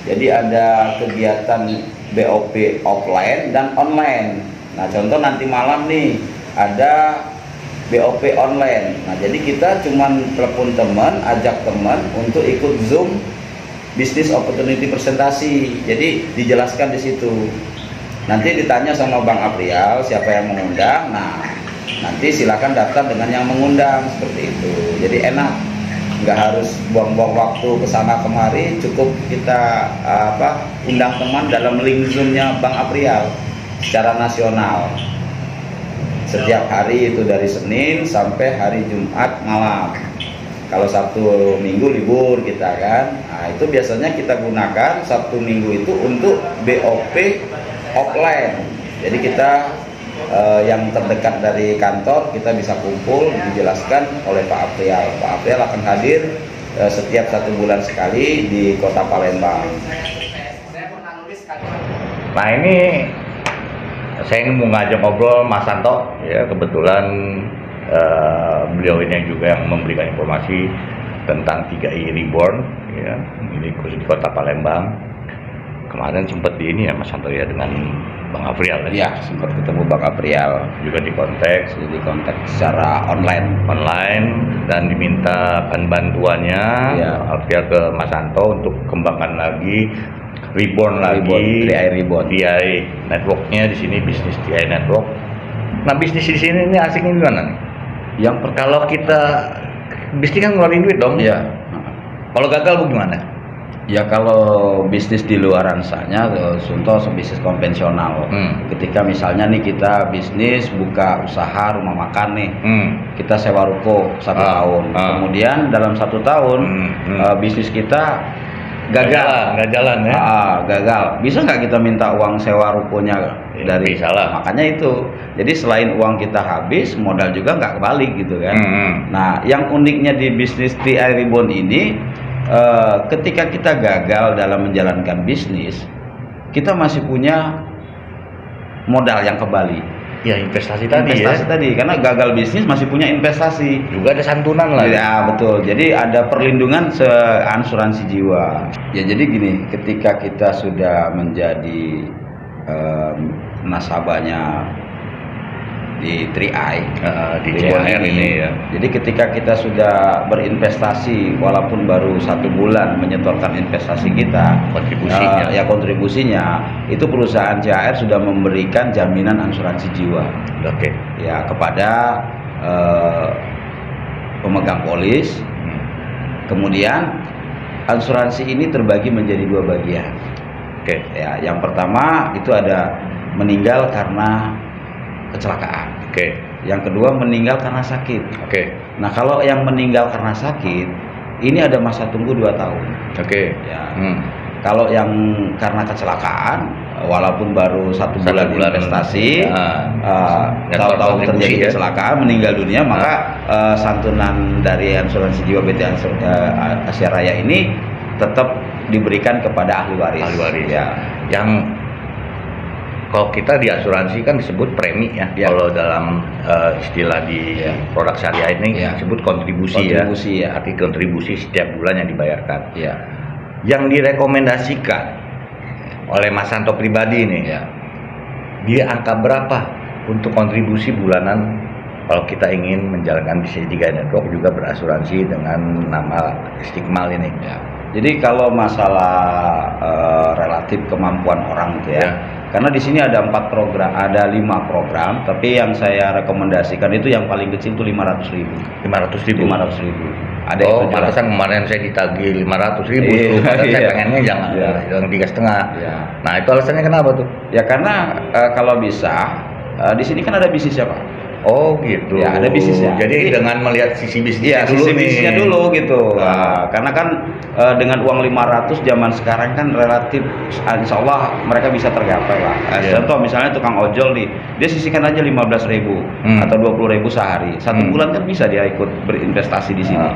Jadi ada kegiatan BOP offline dan online. Nah, contoh nanti malam nih ada BOP online. Nah, jadi kita cuman telepon teman, ajak teman untuk ikut Zoom Business Opportunity presentasi. Jadi dijelaskan di situ. Nanti ditanya sama Bang Aprial siapa yang mengundang. Nah, nanti silakan daftar dengan yang mengundang seperti itu. Jadi enak, nggak harus buang-buang waktu ke sana kemari. Cukup kita undang teman dalam link Zoom-nya Bang Aprial secara nasional. Setiap hari itu dari Senin sampai hari Jumat malam. Kalau Sabtu Minggu libur kita kan. Nah, itu biasanya kita gunakan Sabtu Minggu itu untuk BOP offline. Jadi kita yang terdekat dari kantor kita bisa kumpul, dijelaskan oleh Pak Aprial. Pak Aprial akan hadir setiap 1 bulan sekali di Kota Palembang. Nah, ini saya ingin mau ngajak ngobrol Mas Santo, ya kebetulan beliau ini juga yang memberikan informasi tentang 3i Reborn, ya ini khusus di Kota Palembang. Kemarin sempat di ini ya Mas Santo ya dengan Bang Aprial ya? Iya, sempat ketemu Bang Aprial juga di kontak secara online dan dimintakan bantuannya Aprial ke Mas Santo untuk kembangkan lagi Reborn 3i networknya di sini, bisnis 3i network. Nah, bisnis di sini ini asiknya gimana nih? Kalau kita bisnis kan ngeluarin duit dong. Iya. Kalau gagal bagaimana? Ya kalau bisnis di luaran sana, contoh bisnis konvensional. Ketika misalnya nih kita bisnis buka usaha rumah makan nih, kita sewa ruko 1 tahun. Kemudian dalam 1 tahun bisnis kita gagal, nggak jalan ya? Gagal. Bisa nggak kita minta uang sewa rukonya dari? Bisa lah. Makanya itu. Jadi selain uang kita habis, modal juga nggak kebalik gitu kan. Nah, yang uniknya di bisnis 3i Reborn ini, ketika kita gagal dalam menjalankan bisnis, kita masih punya modal yang kembali. Ya investasi tadi karena gagal bisnis masih punya investasi. Juga ada santunan lah. Ya betul. Jadi ada perlindungan asuransi jiwa. Ya jadi gini, ketika kita sudah menjadi nasabahnya di 3i di CHR ini ya. Jadi ketika kita sudah berinvestasi walaupun baru 1 bulan menyetorkan investasi kita, kontribusinya itu perusahaan CHR sudah memberikan jaminan asuransi jiwa. Ya kepada pemegang polis. Kemudian asuransi ini terbagi menjadi 2 bagian. Ya, yang pertama itu ada meninggal karena kecelakaan. Yang kedua meninggal karena sakit. Nah, kalau yang meninggal karena sakit ini ada masa tunggu 2 tahun. Ya. Kalau yang karena kecelakaan walaupun baru 1 bulan investasi, tahu-tahu terjadi kecelakaan meninggal dunia, maka santunan dari asuransi jiwa PT Asia Raya ini tetap diberikan kepada ahli waris. Ya. Yang kalau kita di asuransi kan disebut premi ya. Kalau dalam istilah di produk syariah ini disebut kontribusi ya. Arti kontribusi setiap bulan yang dibayarkan. Yang direkomendasikan oleh Mas Santo pribadi ini, dia angka berapa untuk kontribusi bulanan kalau kita ingin menjalankan bisnis 3i network juga berasuransi dengan nama Istiqmal ini? Jadi kalau masalah relatif kemampuan orang itu ya, karena di sini ada 4 program, ada 5 program, tapi yang saya rekomendasikan itu yang paling kecil itu 500.000. 500.000. Ada itu pantesan kemarin saya ditagih 500.000 padahal saya pengennya jangan 3,5. Nah, itu alasannya kenapa tuh? Ya karena kalau bisa di sini kan ada bisnisnya Pak. Oh gitu. Ya ada bisnisnya. Jadi dengan melihat sisi bisnisnya dulu gitu. Karena kan dengan uang 500 zaman sekarang kan relatif, insya Allah mereka bisa tergapai lah. Contoh misalnya tukang ojol nih, dia sisihkan aja 15.000 atau 20.000 sehari. 1 bulan kan bisa dia ikut berinvestasi di sini.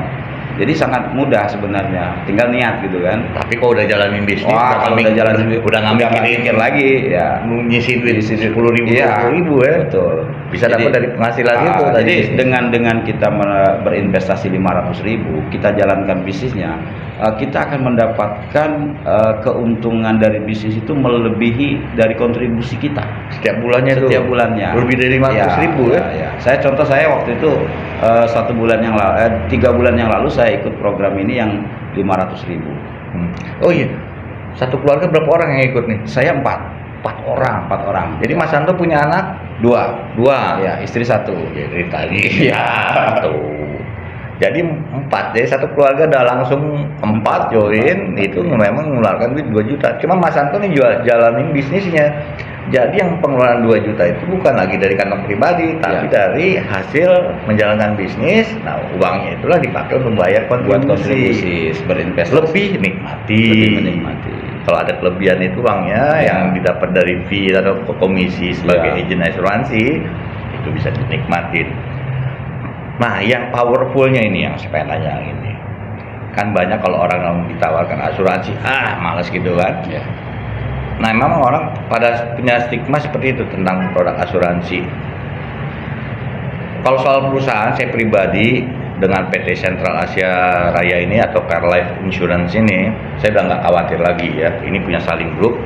Jadi sangat mudah sebenarnya, tinggal niat gitu kan. Tapi kalau udah jalanin bisnis, kalau udah jalan udah nggak mikir lagi, ya ngisiin duit 10.000, ya, 20.000 ya. Betul. Bisa dapat dari penghasilan itu. Jadi dengan kita berinvestasi 500.000, kita jalankan bisnisnya, kita akan mendapatkan keuntungan dari bisnis itu melebihi dari kontribusi kita setiap bulannya. Lebih dari 500.000 ya. Saya waktu itu 1 bulan yang lalu, 3 bulan yang lalu saya ikut program ini yang 500.000. Oh iya, satu keluarga berapa orang yang ikut nih? Saya 4 orang. Jadi Mas Santo punya anak 2. Ya, istri 1. Jadi tadi ya tuh. Jadi 4, jadi satu keluarga udah langsung 4 join, itu memang mengeluarkan duit 2 juta. Cuma Mas Santo nih jalanin bisnisnya. Jadi yang pengeluaran 2 juta itu bukan lagi dari kantong pribadi, tapi dari hasil menjalankan bisnis. Nah, uangnya itulah dipakai untuk membayar kontribusi, berinvestasi. Lebih menikmati. Kalau ada kelebihan itu uangnya yang didapat dari fee atau komisi sebagai agen asuransi, itu bisa dinikmatin. Nah, yang powerfulnya ini yang saya pengen tanya ini. Kan banyak kalau orang yang ditawarkan asuransi, malas gitu kan. Ya. Nah, memang orang pada punya stigma seperti itu tentang produk asuransi. Kalau soal perusahaan, saya pribadi dengan PT Sentral Asia Raya ini atau Car Life Insurance ini, saya udah nggak khawatir lagi ya. Ini punya Salim Group.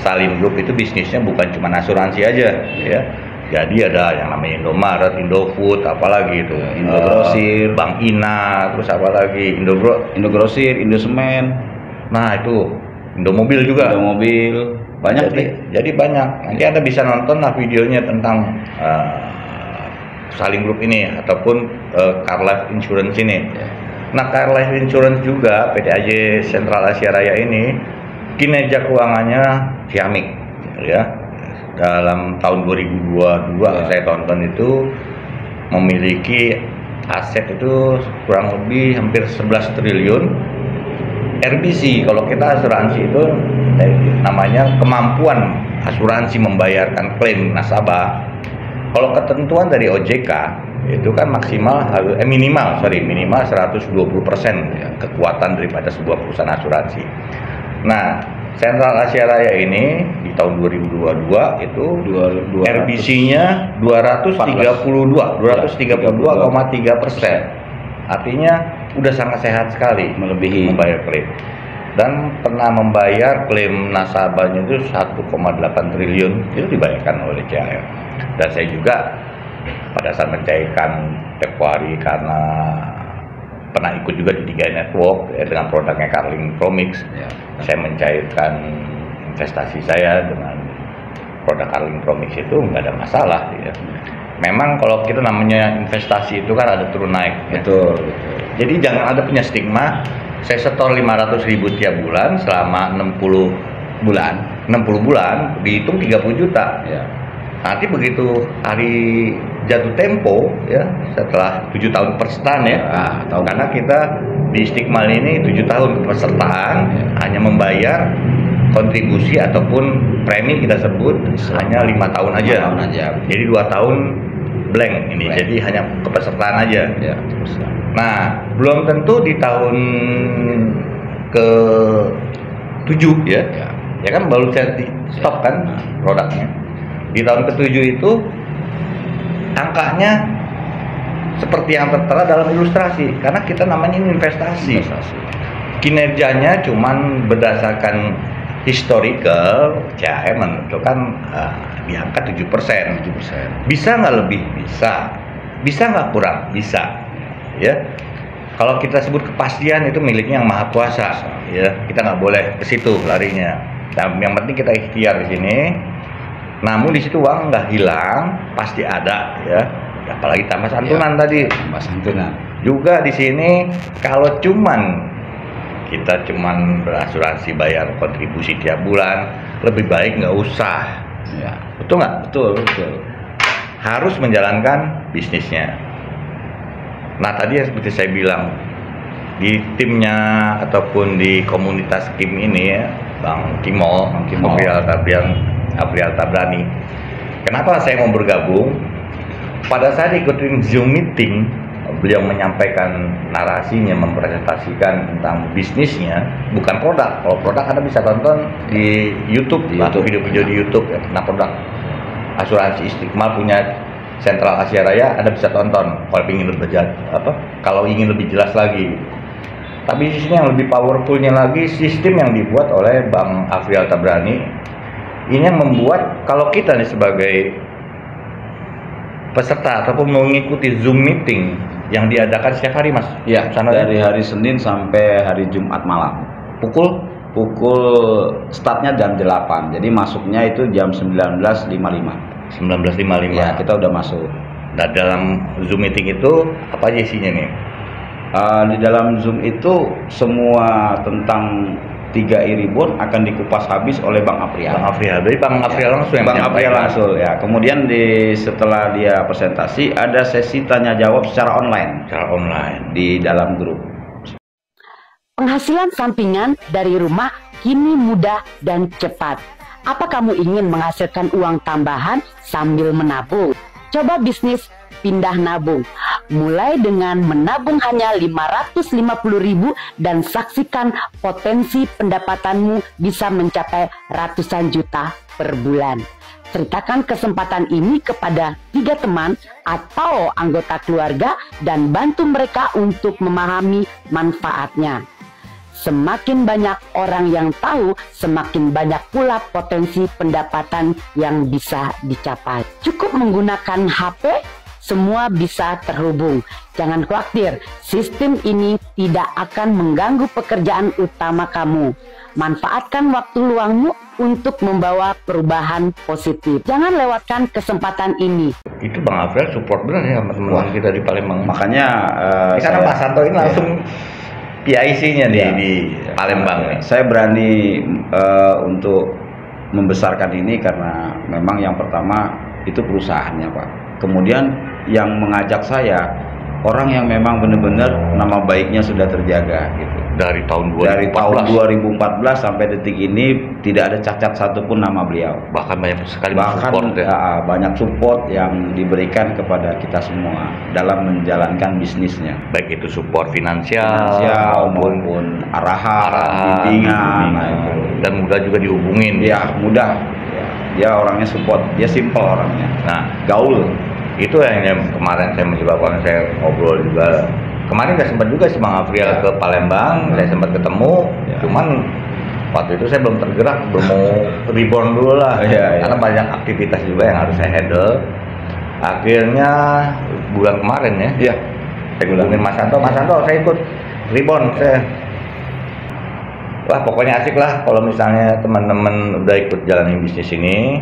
Salim Group itu bisnisnya bukan cuma asuransi aja, ya. Jadi ada yang namanya Indomaret, Indofood, apalagi itu, Indogrosir, Bank Ina, terus apa lagi, Indogrosir, Indosemen. Nah itu, Indomobil juga. Indomobil, banyak jadi banyak. Nanti Anda bisa nonton lah videonya tentang Salim Group ini ataupun Car Life Insurance ini. Nah, Car Life Insurance juga PT AJ Sentral Asia Raya ini kinerja keuangannya ciamik, ya. Dalam tahun 2022 saya tonton itu memiliki aset itu kurang lebih hampir 11 triliun. RBC, kalau kita asuransi itu namanya kemampuan asuransi membayarkan klaim nasabah. Kalau ketentuan dari OJK itu kan minimal 120% ya, kekuatan daripada sebuah perusahaan asuransi. Nah, Sentral Asia Raya ini di tahun 2022 itu RBC-nya 232,3%. Artinya udah sangat sehat sekali, melebihi membayar klaim. Dan pernah membayar klaim nasabahnya itu 1,8 triliun itu dibayarkan oleh CAR. Dan saya juga pada saat mencairkan tempo hari karena pernah ikut juga di 3 Network ya, dengan produknya Carling Promix. Saya mencairkan investasi saya dengan produk Carling Promix itu nggak ada masalah ya. Memang kalau kita namanya investasi itu kan ada turun naik. Betul. Jadi jangan ada punya stigma saya setor 500.000 tiap bulan selama 60 bulan dihitung 30 juta. Ya. Nanti begitu hari jatuh tempo ya setelah 7 tahun pesertaan karena kita di Istiqmal ini 7 tahun pesertaan hanya membayar kontribusi ataupun premi kita sebut hanya 5 tahun aja. Jadi 2 tahun blank ini. Jadi hanya kepesertaan aja. Ya. Nah, belum tentu di tahun ke-7 ya kan baru saya di stop kan produknya. Di tahun ke-7 itu angkanya seperti yang tertera dalam ilustrasi karena kita namanya investasi. Kinerjanya cuman berdasarkan historical, CAE menentukan di angka 7%. Bisa nggak lebih? Bisa. Bisa nggak kurang? Bisa. Ya. Kalau kita sebut kepastian itu miliknya yang Maha Kuasa. Ya, kita nggak boleh ke situ larinya. Nah, yang penting kita ikhtiar di sini. Namun di situ uang nggak hilang, pasti ada ya. Apalagi tambah santunan tadi. Tambah santunan. Juga di sini kalau kita berasuransi bayar kontribusi tiap bulan, lebih baik nggak usah. Ya. Betul nggak? Betul. Harus menjalankan bisnisnya. Nah tadi seperti saya bilang di timnya ataupun di komunitas Kim ini ya, Bang Kimol. Afrial Tabrani. Kenapa saya mau bergabung? Pada saat ikutin Zoom meeting beliau menyampaikan narasinya, mempresentasikan tentang bisnisnya, bukan produk. Kalau produk Anda bisa tonton di YouTube, video-video di YouTube ya, tentang produk. Asuransi Istiqmal punya Sentral Asia Raya, Anda bisa tonton kalau ingin lebih jelas lagi. Tapi sisi yang lebih powerfulnya lagi, sistem yang dibuat oleh Bang Afrial Tabrani ini yang membuat kalau kita nih sebagai peserta ataupun mengikuti Zoom meeting yang diadakan setiap hari, Mas. Ya, dari hari Senin sampai hari Jumat malam. Pukul startnya jam 8. Jadi masuknya itu jam 19.55. 19.55. Ya, kita udah masuk. Nah, dalam Zoom meeting itu apa aja isinya nih? Di dalam Zoom itu semua tentang 3i Reborn akan dikupas habis oleh Bang Afrial. Jadi Bang Afrial langsung yang Bang Afrial langsung ya. Kemudian setelah dia presentasi ada sesi tanya jawab secara online. Di dalam grup. Penghasilan sampingan dari rumah kini mudah dan cepat. Apa kamu ingin menghasilkan uang tambahan sambil menabung? Coba bisnis pindah nabung. Mulai dengan menabung hanya 550.000 dan saksikan potensi pendapatanmu bisa mencapai ratusan juta per bulan. Ceritakan kesempatan ini kepada 3 teman atau anggota keluarga dan bantu mereka untuk memahami manfaatnya. Semakin banyak orang yang tahu, semakin banyak pula potensi pendapatan yang bisa dicapai. Cukup menggunakan HP, semua bisa terhubung. Jangan khawatir, sistem ini tidak akan mengganggu pekerjaan utama kamu. Manfaatkan waktu luangmu untuk membawa perubahan positif. Jangan lewatkan kesempatan ini. Itu Bang Afrial support benar ya sama teman kita di Palembang. Makanya karena Pak Santo ini langsung PIC-nya di Palembang. Saya berani untuk membesarkan ini karena memang yang pertama itu perusahaannya, Pak. Kemudian yang mengajak saya orang yang memang benar-benar nama baiknya sudah terjaga gitu. Dari tahun 2014 sampai detik ini tidak ada cacat satupun nama beliau. Bahkan banyak sekali support banyak support yang diberikan kepada kita semua dalam menjalankan bisnisnya. Baik itu support finansial maupun arahan, bimbingan. Dan mudah juga dihubungin. Ya, mudah. Dia orangnya support, dia simple orangnya. Nah, gaul. Itu yang kemarin saya menyebabkan saya ngobrol juga. Kemarin saya sempat juga sih Bang Afrial ke Palembang, saya sempat ketemu. Cuman waktu itu saya belum tergerak, belum mau reborn dulu lah. Karena banyak aktivitas juga yang harus saya handle. Akhirnya bulan kemarin ya. Saya hubungin Mas Santo, saya ikut reborn saya. Wah, pokoknya asik lah kalau misalnya teman-teman udah ikut jalanin bisnis ini.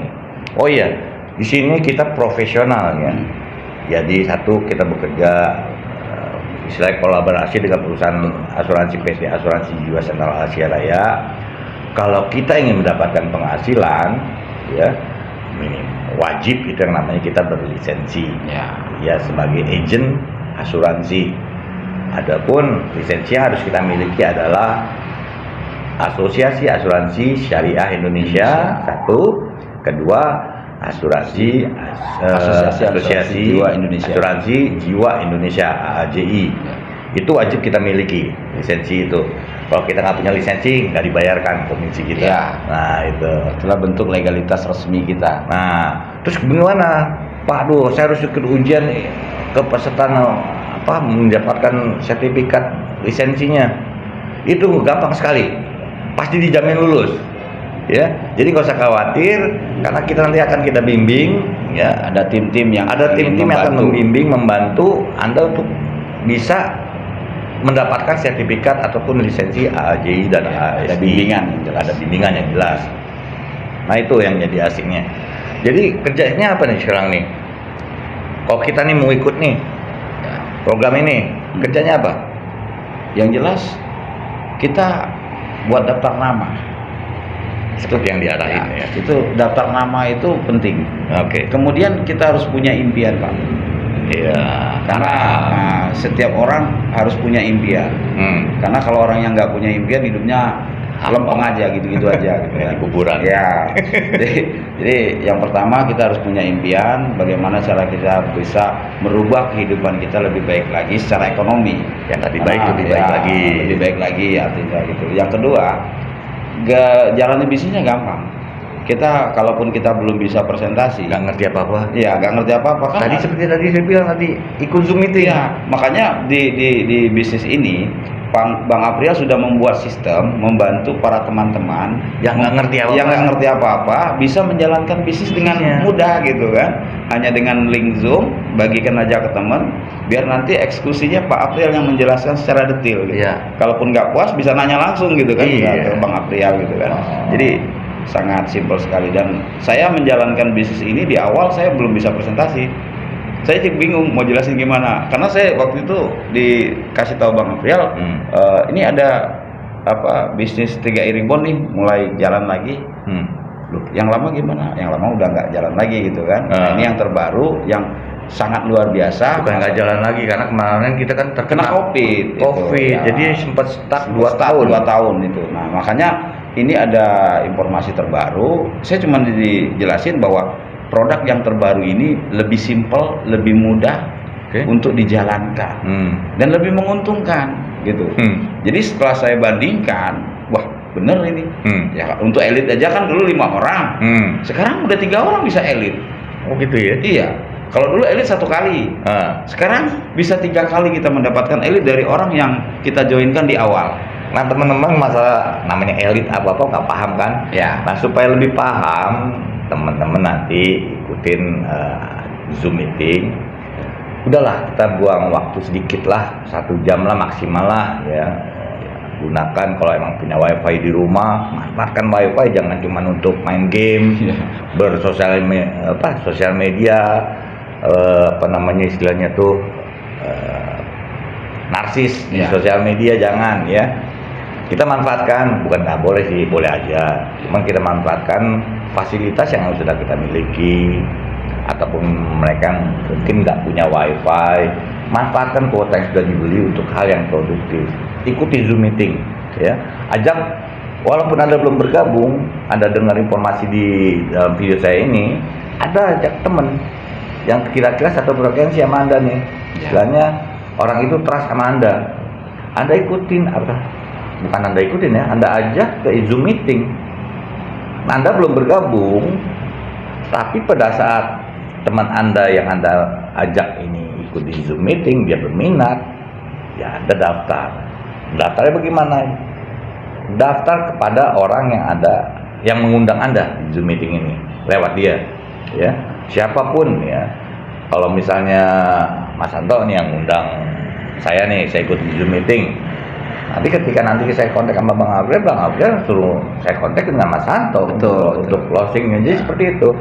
Oh iya, di sini kita profesional ya. Jadi satu, kita bekerja istilahnya kolaborasi dengan perusahaan asuransi PT Asuransi Jiwa Sentral Asia Raya. Kalau kita ingin mendapatkan penghasilan, ya wajib itu yang namanya kita berlisensi, ya sebagai agent asuransi. Adapun lisensi yang harus kita miliki adalah Asosiasi Asuransi Syariah Indonesia, satu, kedua Asosiasi Jiwa Indonesia, Asuransi Jiwa Indonesia (AJI). Itu wajib kita miliki lisensi itu. Kalau kita nggak punya lisensi, nggak dibayarkan komisi kita. Nah, itulah bentuk legalitas resmi kita. Nah, terus gimana? Pak, saya harus ikut ujian kepesertaan mendapatkan sertifikat lisensinya. Itu gampang sekali, pasti dijamin lulus. Ya, jadi nggak usah khawatir karena kita nanti akan kita bimbing. Ya, ada tim-tim yang akan membimbing, membantu Anda untuk bisa mendapatkan sertifikat ataupun lisensi AJI dan ASI. Ada bimbingan yang jelas. Nah, itu yang jadi asiknya. Jadi kerjanya apa nih sekarang nih? Kalau kita nih mau ikut nih program ini, kerjanya apa? Yang jelas kita buat daftar nama. Seperti yang diarahin ya. Itu daftar nama itu penting. Oke. Kemudian kita harus punya impian, Pak. Iya. Karena setiap orang harus punya impian. Karena kalau orang yang nggak punya impian hidupnya lempeng aja gitu-gitu aja gitu di kuburan. Ya. Jadi yang pertama kita harus punya impian bagaimana cara kita bisa merubah kehidupan kita lebih baik lagi secara ekonomi. Yang tadi baik lebih baik lagi. Lebih baik lagi artinya gitu. Yang kedua, jalani bisnisnya gampang. Kalaupun kita belum bisa presentasi, nggak ngerti apa-apa. Iya, nggak ngerti apa-apa kan. Seperti tadi saya bilang ikut Zoom itu ya. Makanya di bisnis ini Bang Afrial sudah membuat sistem membantu para teman-teman yang nggak ngerti apa-apa bisa menjalankan bisnis dengan mudah gitu kan. Hanya dengan link Zoom, bagikan aja ke teman, biar nanti eksekusinya Pak Afrial yang menjelaskan secara detail gitu. Kalaupun nggak puas bisa nanya langsung gitu kan ke Bang Afrial gitu kan. Jadi sangat simpel sekali, dan saya menjalankan bisnis ini di awal saya belum bisa presentasi. Saya bingung mau jelasin gimana, karena saya waktu itu dikasih tahu Bang Afrial, ini ada bisnis 3i Ribbon nih mulai jalan lagi. Loh, yang lama gimana? Yang lama udah nggak jalan lagi gitu kan. Nah, ini yang terbaru yang sangat luar biasa. Bukan nggak jalan lagi karena kemarin kita kan terkena COVID gitu, ya. Jadi sempat stuck 2 tahun itu. Nah, makanya ini ada informasi terbaru. Saya cuma dijelasin bahwa produk yang terbaru ini lebih simpel, lebih mudah untuk dijalankan dan lebih menguntungkan gitu. Jadi setelah saya bandingkan, wah bener ini. Ya untuk elit aja kan dulu 5 orang, sekarang udah 3 orang bisa elit. Oh gitu ya? Iya. Kalau dulu elit 1 kali, sekarang bisa 3 kali kita mendapatkan elit dari orang yang kita joinkan di awal. Nah teman-teman, masalah namanya elit apa-apa nggak paham kan? Ya. Nah supaya lebih paham, teman-teman nanti ikutin Zoom meeting. Udahlah, kita buang waktu sedikit lah, 1 jam lah maksimal lah ya. Gunakan kalau emang punya wifi di rumah, manfaatkan wifi, jangan cuma untuk main game, bersosial sosial media, istilahnya tuh narsis di sosial media, jangan ya. Kita manfaatkan, bukan nggak boleh sih, boleh aja. Cuman kita manfaatkan fasilitas yang sudah kita miliki, ataupun mereka mungkin nggak punya wifi, manfaatkan kuota yang sudah dibeli untuk hal yang produktif. Ikuti Zoom meeting, ya. Ajak, walaupun Anda belum bergabung, Anda dengar informasi di dalam video saya ini, Anda ajak teman yang kira-kira satu frekuensi sama Anda nih. Istilahnya orang itu trust sama Anda. Anda ikutin bukan Anda ikutin ya, Anda ajak ke Zoom meeting. Anda belum bergabung, tapi pada saat teman Anda yang Anda ajak ini ikut di Zoom meeting, dia berminat, ya Anda daftar. Daftarnya bagaimana? Daftar kepada orang yang mengundang Anda di Zoom meeting ini, lewat dia, ya. Siapapun ya. Kalau misalnya Mas Anto nih yang undang saya nih, saya ikut di Zoom meeting. Nanti ketika saya kontak sama Bang Afrial suruh saya kontak dengan Mas Anto untuk closing. Jadi seperti itu.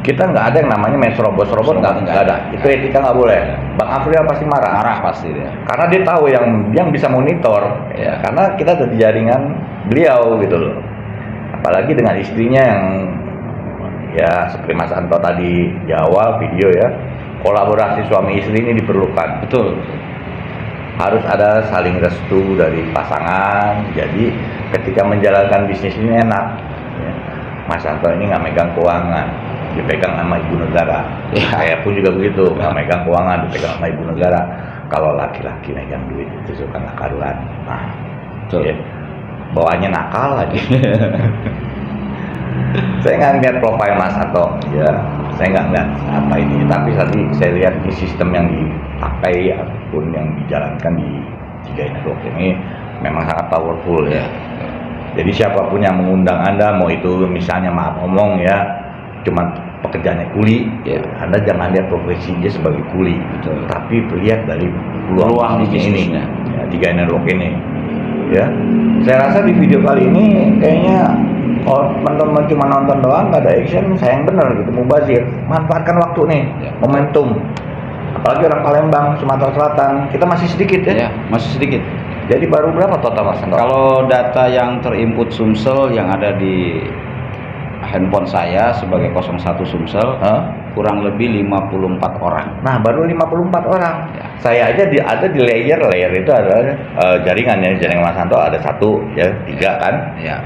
Kita nggak ada yang namanya main serobot-serobot, nggak ada. Itu etika nggak boleh. Bang Afrial pasti marah pasti dia. Karena dia tahu yang bisa monitor, ya. Karena kita ada di jaringan beliau gitu loh. Apalagi dengan istrinya yang ya seperti Mas Anto tadi di awal video ya, kolaborasi suami istri ini diperlukan. Betul. Harus ada saling restu dari pasangan. Jadi ketika menjalankan bisnis ini enak. Ya. Mas Anto ini nggak megang keuangan, dipegang sama ibu negara. Ya. Saya pun juga begitu, nggak megang keuangan, dipegang sama ibu negara. Kalau laki-laki megang duit itu suka nakalan. Nah, ya. Bawaannya nakal aja. Saya nggak lihat profil Mas Anto, ya. Saya nggak lihat apa ini, tapi tadi saya lihat di sistem yang dipakai ataupun yang dijalankan di 3i Network ini memang sangat powerful ya. Jadi siapapun yang mengundang Anda, mau itu misalnya maaf omong ya, cuma pekerjaannya kuli, ya, Anda jangan lihat profesi dia sebagai kuli, tapi lihat dari peluang bisnis ini, ya, 3i Network ini. Ya, saya rasa di video kali ini kayaknya kalau teman-teman cuma nonton doang nggak ada action, sayang bener gitu, mubazir. Manfaatkan waktu nih, momentum. Apalagi orang Palembang, Sumatera Selatan, kita masih sedikit ya. Masih sedikit. Jadi baru berapa total Mas? Kalau data yang terinput Sumsel yang ada di handphone saya sebagai 01 Sumsel, kurang lebih 54 orang. Nah, baru 54 orang. Ya. Saya aja ada di layer itu ada jaringannya. Jaringan Mas Santo ada 1 ya, 3 kan? Ya.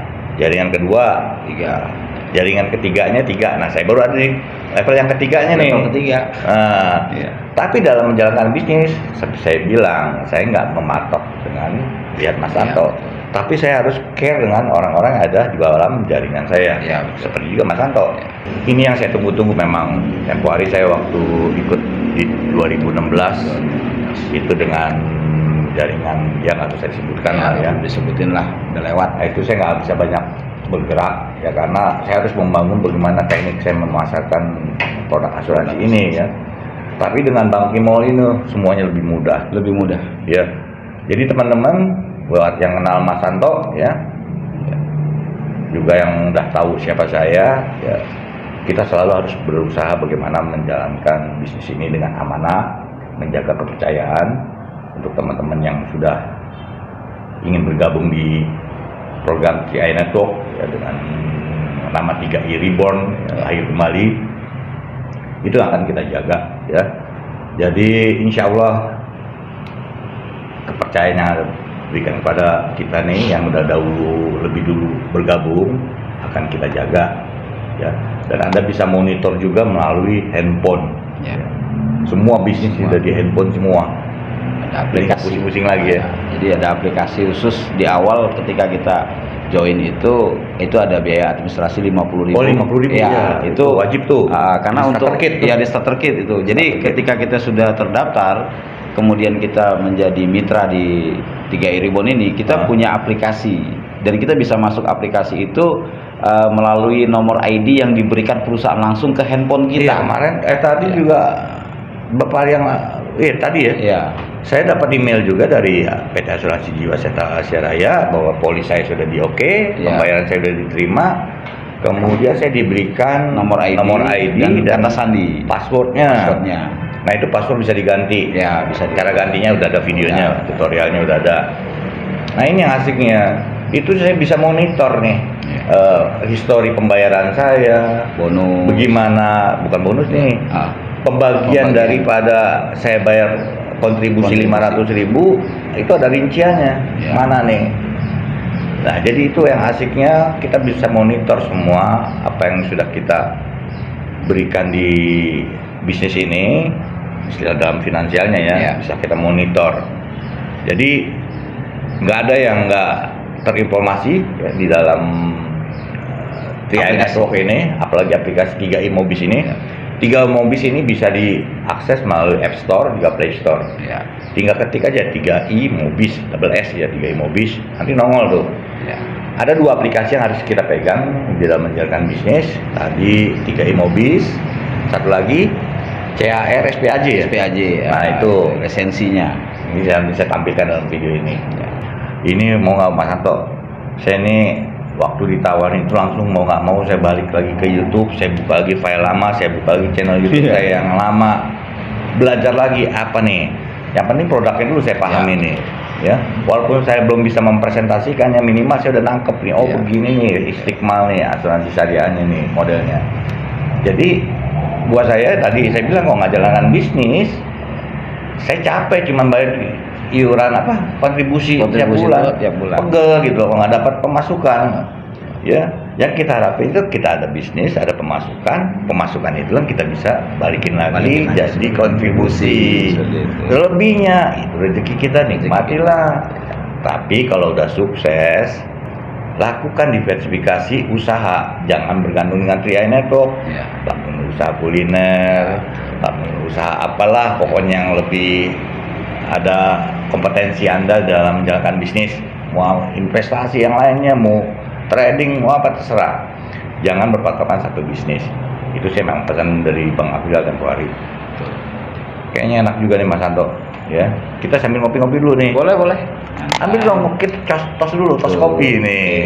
Jaringan kedua 3. Jaringan ketiganya 3. Nah, saya baru ada di level yang ketiganya nih. Level ketiga. Ya. Tapi dalam menjalankan bisnis, seperti saya bilang, saya nggak mematok dengan lihat Mas Santo. Ya. Tapi saya harus care dengan orang-orang yang ada di dalam jaringan saya. Ya, seperti juga Mas Santo. Ya. Ini yang saya tunggu-tunggu memang. Tempo hari saya waktu ikut di 2016 itu dengan jaringan yang harus saya sebutkan lah ya. Disebutin lah, udah lewat. Nah, itu saya nggak bisa banyak bergerak ya karena saya harus membangun bagaimana teknik saya memasarkan produk asuransi ini ya. Tapi dengan Bang Kimol ini semuanya lebih mudah. Ya. Jadi teman-teman buat yang kenal Mas Santo ya, juga yang udah tahu siapa saya ya, kita selalu harus berusaha bagaimana menjalankan bisnis ini dengan amanah, menjaga kepercayaan untuk teman-teman yang sudah ingin bergabung di program TI Network ya, dengan nama 3i Reborn ya, lahir kembali, itu akan kita jaga ya. Jadi insya Allah kepercayaan yang berikan kepada kita nih yang udah lebih dulu bergabung akan kita jaga ya. Dan Anda bisa monitor juga melalui handphone ya. Semua bisnis sudah di handphone semua. Ada aplikasi pusing-pusing lagi ya. Jadi ada aplikasi khusus di awal ketika kita join itu ada biaya administrasi 50.000. Oh, 50.000 ya, itu wajib tuh. Karena untuk di starter kit itu. Jadi ketika kita sudah terdaftar, kemudian kita menjadi mitra di 3i Reborn ini, kita punya aplikasi dan kita bisa masuk aplikasi itu melalui nomor ID yang diberikan perusahaan langsung ke handphone kita. Iya, kemarin tadi juga Bapak yang tadi ya. Iya. Saya dapat email juga dari PT Asuransi Jiwasraya Asia Raya bahwa polis saya sudah pembayaran saya sudah diterima. Kemudian saya diberikan nomor ID dan kata sandi, passwordnya. Nah, itu password bisa diganti. Ya, bisa. Cara gantinya udah ada videonya, tutorialnya udah ada. Nah, ini yang asiknya. Itu saya bisa monitor nih histori pembayaran saya, bonus. Bagaimana, bukan bonus nih. Pembagian daripada saya bayar kontribusi 500.000 itu ada rinciannya mana nih. Nah, jadi itu yang asiknya, kita bisa monitor semua apa yang sudah kita berikan di bisnis ini, istilah dalam finansialnya ya, bisa kita monitor. Jadi nggak ada yang nggak terinformasi ya, di dalam TI Network ini, apalagi aplikasi 3i Mobis ini. 3i Mobis ini bisa diakses melalui App Store, juga Play Store. Ya. Tinggal ketik aja 3i Mobis, double S ya, 3i Mobis, nanti nongol tuh. Ya. Ada 2 aplikasi yang harus kita pegang di dalam menjalankan bisnis. Tadi 3i Mobis, satu lagi CAR SPAJ ya. SPAJ. Nah, itu esensinya. Ini yang bisa tampilkan dalam video ini. Ya. Ini mau nggak Mas Santo? Saya ini waktu ditawarin itu langsung mau nggak mau saya balik lagi ke YouTube, saya buka lagi file lama, saya buka lagi channel YouTube saya yang lama, belajar lagi apa nih. Yang penting produknya dulu saya pahami nih, ya. Walaupun saya belum bisa mempresentasikannya, minimal saya udah nangkep nih. Oh begini nih Istiqmal nih asuransi syariahnya nih modelnya. Jadi buat saya tadi saya bilang kalau nggak jalankan bisnis, saya capek cuman bayar iuran kontribusi tiap bulan pegel gitu kalau nggak dapat pemasukan ya. Yang kita harapin itu kita ada bisnis, ada pemasukan itu kan kita bisa balikin lagi jadi kontribusi. Lebihnya itu rezeki kita, nikmatilah. Tapi kalau udah sukses, lakukan diversifikasi usaha, jangan bergantung dengan TI Network. Bangun usaha kuliner, bangun usaha apalah pokoknya yang lebih ada kompetensi Anda dalam menjalankan bisnis, mau investasi yang lainnya, mau trading, mau apa terserah. Jangan berpatokan satu bisnis. Itu saya memang pesan dari Bang Afrizal dan Fuari. Kayaknya enak juga nih Mas Santo, ya. Kita sambil ngopi-ngopi dulu nih. Boleh. Ambil dong, kita tos dulu, tos kopi nih.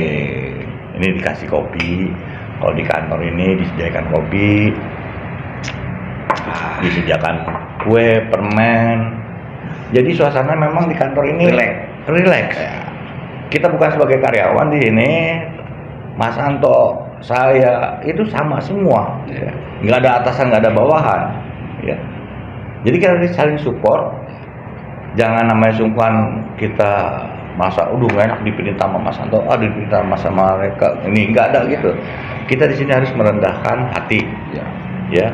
Ini dikasih kopi. Kalau di kantor ini disediakan kopi, disediakan kue, permen. Jadi suasana memang di kantor ini relax. Kita bukan sebagai karyawan di sini, Mas Santo saya itu sama semua, ya. Nggak ada atasan, nggak ada bawahan, ya. Jadi kita saling support, jangan namanya sungkan kita masa, nggak enak diperintah sama Mas Santo, diperintah sama mereka, ini nggak ada gitu. Kita di sini harus merendahkan hati, ya.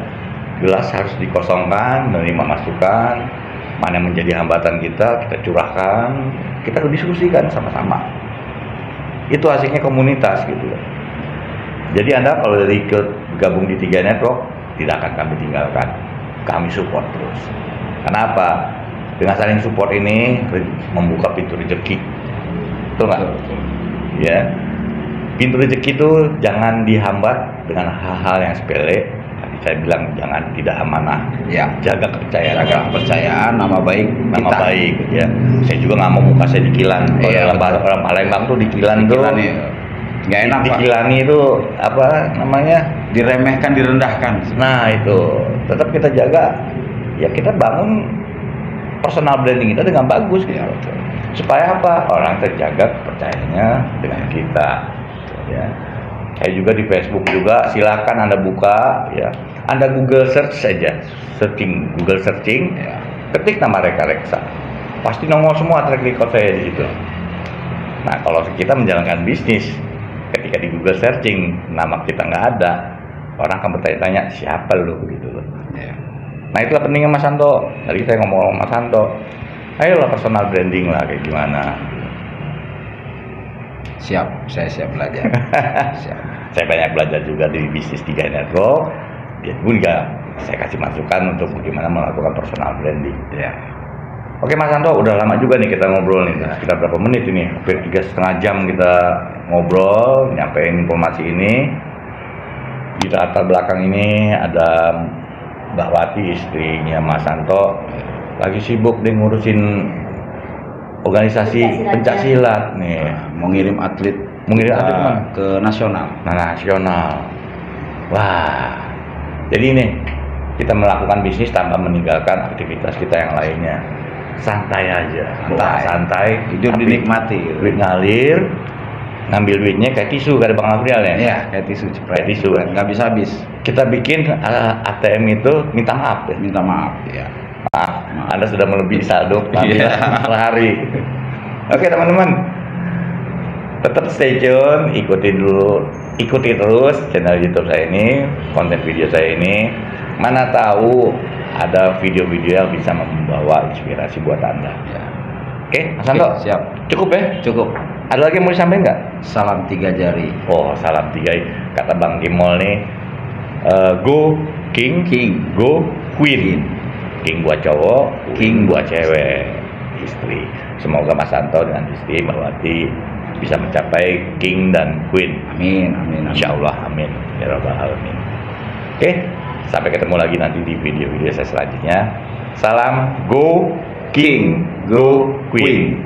Gelas harus dikosongkan, menerima masukan, mana yang menjadi hambatan kita curahkan, kita diskusikan sama-sama. Itu asiknya komunitas gitu. Jadi Anda kalau dari ikut gabung di 3 Network, tidak akan kami tinggalkan. Kami support terus. Kenapa? Dengan saling support ini membuka pintu rezeki. Betul nggak? Ya. Pintu rezeki itu jangan dihambat dengan hal-hal yang sepele. Tadi saya bilang jangan tidak amanah. Ya. Jaga kepercayaan, nama baik. Nama baik. Ya. Saya juga nggak mau muka saya dikilan. Kalau orang Palembang tuh dikilan tuh. Nggak enak, dikilani itu apa namanya, diremehkan, direndahkan. Nah itu tetap kita jaga, ya kita bangun personal branding kita dengan bagus gitu. Supaya apa, orang terjaga kepercayaannya dengan kita, ya. Saya juga di Facebook juga, silakan Anda buka, ya. Anda Google search saja, Google searching, ya. Ketik nama Reka Reksa, pasti nongol semua track record saya di situ. Nah kalau kita menjalankan bisnis, ketika di Google searching nama kita nggak ada, orang akan bertanya-tanya siapa lo gitu loh. Ya. Nah itulah pentingnya Mas Santo. Tadi saya ngomong Mas Santo, ayolah personal branding lah kayak gimana. Siap, saya siap belajar. Siap. Saya banyak belajar juga di bisnis 3 Network. Ya pun saya kasih masukan untuk bagaimana melakukan personal branding. Ya. Oke Mas Santo, udah lama juga nih kita ngobrol nih. Kita berapa menit ini? Hampir 3,5 jam kita ngobrol, nyampein informasi ini. Di latar belakang ini ada Mbak Wati, istrinya Mas Santo, lagi sibuk deh ngurusin organisasi pencaksilat nih. Mau ngirim atlet ke nasional. Nasional. Wah. Jadi nih kita melakukan bisnis tanpa meninggalkan aktivitas kita yang lainnya. Santai aja, santai, hidup dinikmati, duit ngalir, ngambil duitnya kayak tisu, kayak Bang Afrial ya? Iya, kayak tisu, kayak tisu kan, nggak bisa habis. Kita bikin ATM itu minta maaf ya? Minta maaf, ya. Maaf. Anda sudah melebihi saldo per hari. Oke teman-teman, tetap stay tune, ikuti terus channel YouTube saya ini, konten video saya ini. Mana tahu ada video-video yang bisa membawa inspirasi buat Anda. Ya. Oke, Mas Santo, siap. Cukup ya? Cukup. Ada lagi yang mau disampaikan nggak? Salam 3 jari. Oh, salam 3. Kata Bang Kimol nih, go king, go queen. King buat cowok, king buat cewek, istri. Semoga Mas Santo dengan istri Mbak Wati bisa mencapai king dan queen. Amin, amin, amin. Insya Allah, amin. Ya Rabbal Alamin. Oke. Sampai ketemu lagi nanti di video-video saya selanjutnya. Salam, go king, go queen.